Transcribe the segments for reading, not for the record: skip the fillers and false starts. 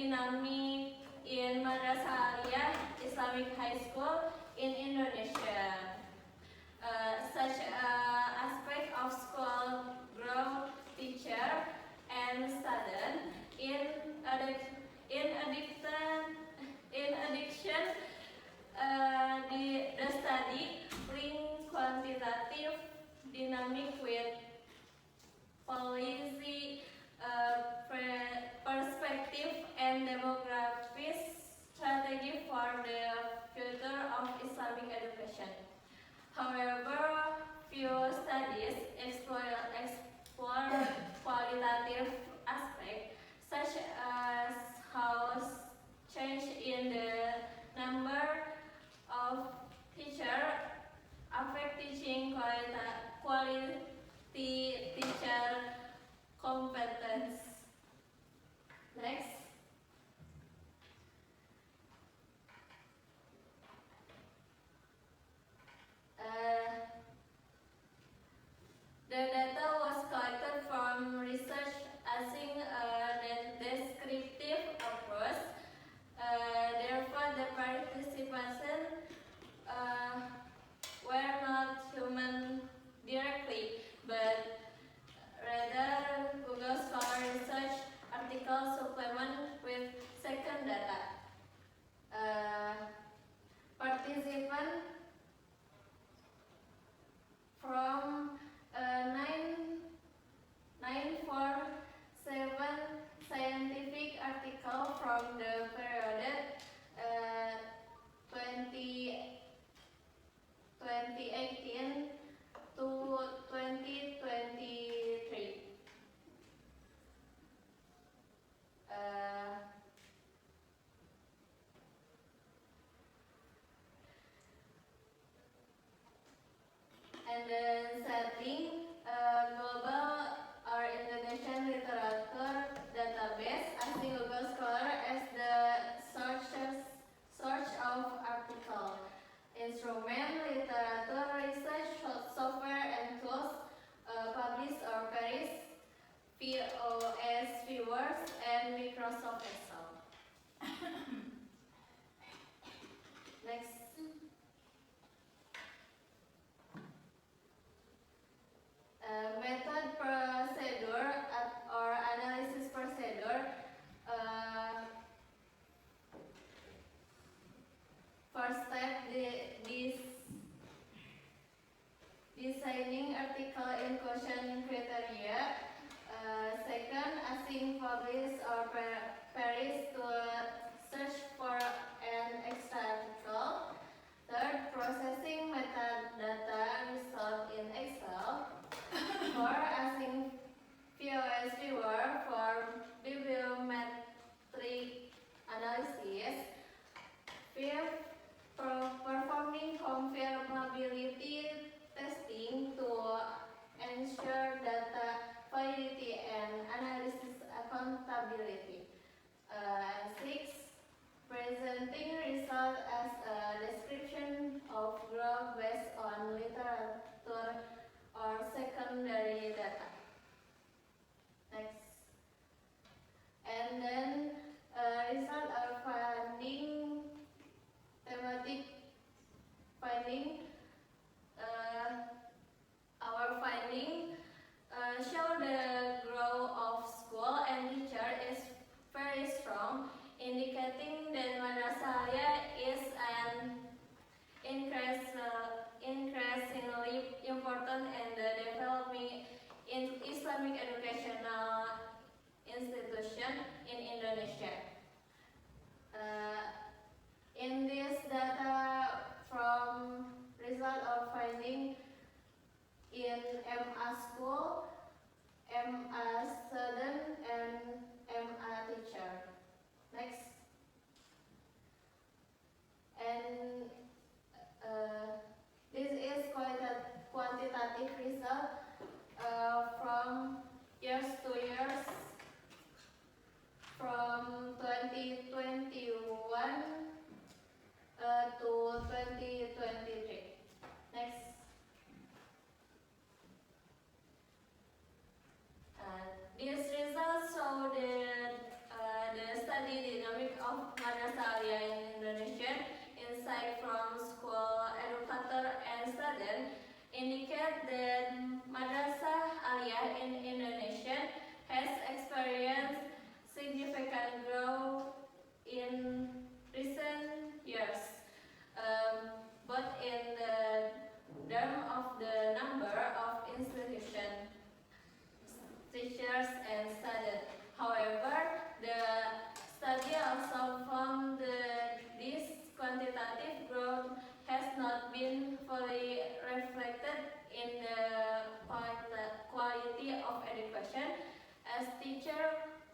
dynamic in Madrasah Aliyah Islamic High School in Indonesia. Such aspect of school growth teacher and student in addition the study bring quantitative dynamic with policy perspective and demographic strategy for the future of Islamic education. However, few studies explore qualitative aspects such as how change in the number of teachers affect teaching quality teacher competence. Next. The data was collected from research using the descriptive approach. Therefore, the participants were not human directly, but rather Google Scholar research article supplement with second data. Participants from 947 scientific article from the period 2018 to 2023. And then setting global or Indonesian literature database using Google Scholar as the source of article, instrument, literature, research, software and tools, publish or perish, POS viewers, and Microsoft Excel. Next. Method procedure or analysis procedure. First step, designing article inclusion criteria. Second, asking publish or perish to search for an extra article. Third, processing metadata result in Excel. For asking POS viewer for bibliometric analysis. Fifth, performing confirmability testing to ensure data validity and analysis accountability. Sixth, presenting result as a description of growth based on literature or secondary data. Next. And then result or finding, thematic finding. Our finding show the growth of school and teacher is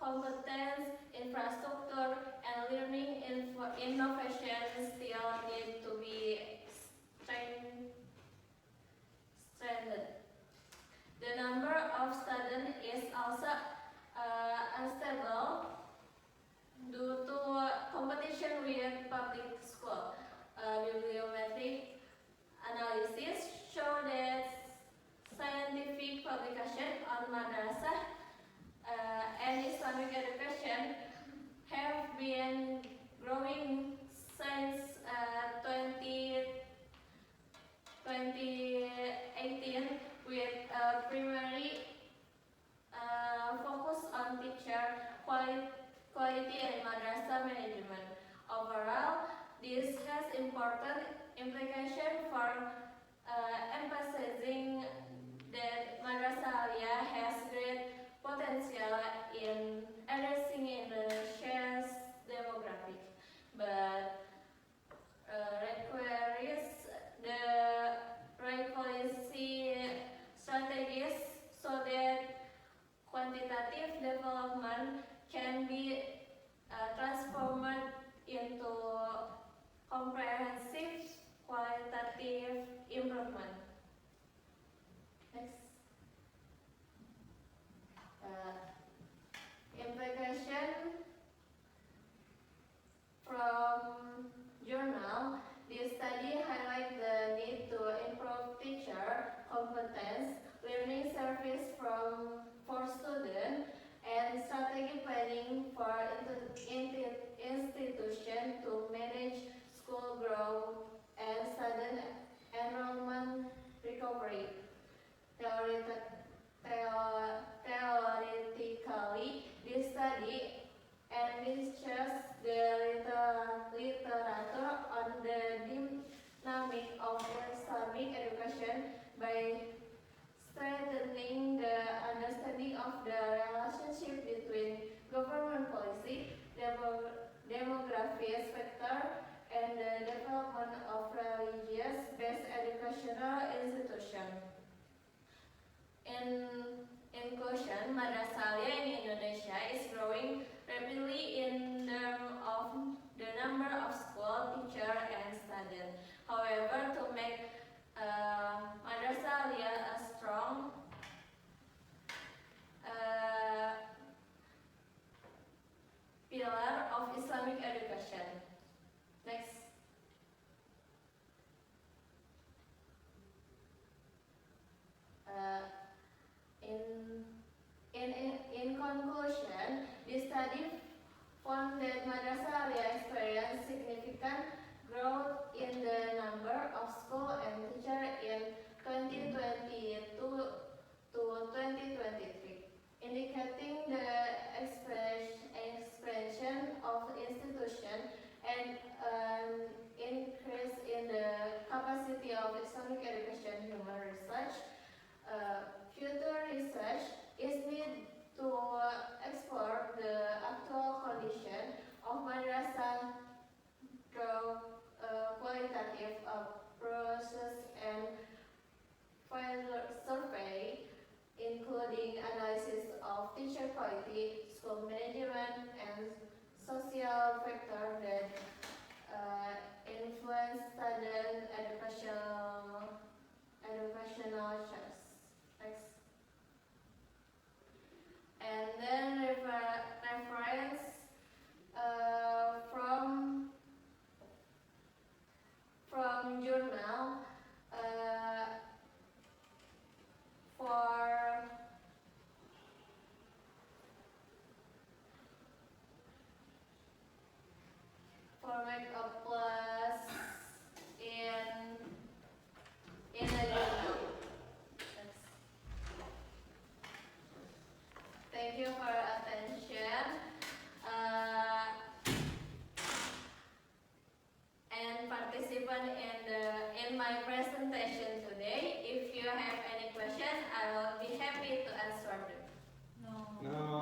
competence, infrastructure, and learning innovation still need to be strengthened. The number of students is also unstable due to competition with public school. Bibliometric analysis show that scientific publication on madrasah and Islamic education have been growing since 2018 with primary focus on teacher quality and madrasah management. Overall, this has important implications for emphasizing that Madrasah Aliyah has great potential in addressing Indonesia's demographic, but requires the right policy strategies so that quantitative development can be transformed into comprehensive qualitative improvement. Next. Implication from journal. This study highlights the need to improve teacher competence, learning service for students, and strategic planning for institution to manage school growth and student enrollment recovery. Theoretically, this study enriches the literature on the dynamic of Islamic education by strengthening the understanding of the relationship between government policy, demographic factor, and the development of religious-based educational institutions. In conclusion, Madrasah Aliyah in Indonesia is growing rapidly in terms of the number of school, teacher, and students. However, to make Madrasah Aliyah a strong pillar of Islamic education. Next. In conclusion, this study found that Madrasah Aliyah experienced significant growth in the number of school and teachers in 2022 to 2023, indicating the expansion of institution and an increase in the capacity of Islamic education human research. Future research is needed to explore the actual condition of madrasah through qualitative process and field survey, including analysis of teacher quality, school management, and social factors that influence student educational choice. Next. And then reference from journal for make a plus in a journal. Thank you for your attention. And participant in my presentation today. If you have any question, I will be happy to answer them. No.